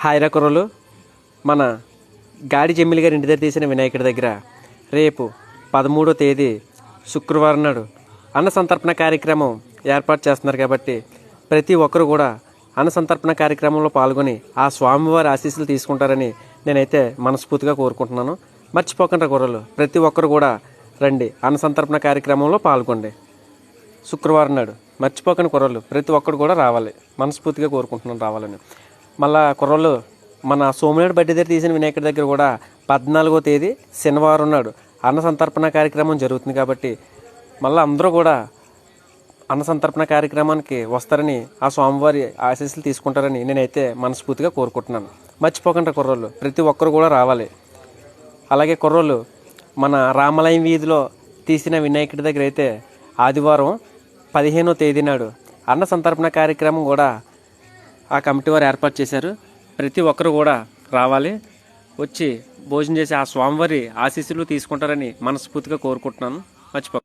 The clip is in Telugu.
హాయ్ కుర్రలు, మన గాడి జమ్మిలి గారి ఇంటి దగ్గర తీసిన వినాయకుడి దగ్గర రేపు 13వ తేదీ శుక్రవారం నాడు అన్న సంతర్పణ కార్యక్రమం ఏర్పాటు చేస్తున్నారు. కాబట్టి ప్రతి ఒక్కరు కూడా అన్న సంతర్పణ కార్యక్రమంలో పాల్గొని ఆ స్వామివారి ఆశీస్సులు తీసుకుంటారని నేనైతే మనస్ఫూర్తిగా కోరుకుంటున్నాను. మర్చిపోకుండా కుర్రలు, ప్రతి ఒక్కరు కూడా రండి, అన్న సంతర్పణ కార్యక్రమంలో పాల్గొండి. శుక్రవారం నాడు మర్చిపోకుండా కుర్రలు ప్రతి ఒక్కరు కూడా రావాలి, మనస్ఫూర్తిగా కోరుకుంటున్నాను రావాలని. మళ్ళా కుర్రలు, మన సోమినాడు బడ్డీ దగ్గర తీసిన వినాయకుడి దగ్గర కూడా 14వ తేదీ శనివారం నాడు అన్న సంతర్పణ కార్యక్రమం జరుగుతుంది. కాబట్టి మళ్ళీ అందరూ కూడా అన్న సంతర్పణ కార్యక్రమానికి వస్తారని, ఆ స్వామివారి ఆశీస్సులు తీసుకుంటారని నేనైతే మనస్ఫూర్తిగా కోరుకుంటున్నాను. మర్చిపోకుండా కుర్రోళ్ళు ప్రతి ఒక్కరు కూడా రావాలి. అలాగే కుర్రోళ్ళు, మన రామాలయం వీధిలో తీసిన వినాయకుడి దగ్గర అయితే ఆదివారం 15వ తేదీ నాడు అన్న సంతర్పణ కార్యక్రమం కూడా ఆ కమిటీ వారు ఏర్పాటు చేశారు. ప్రతి ఒక్కరు కూడా రావాలి, వచ్చి భోజనం చేసి ఆ స్వామివారి ఆశీస్సులు తీసుకుంటారని మనస్ఫూర్తిగా కోరుకుంటున్నాను. మర్చిపో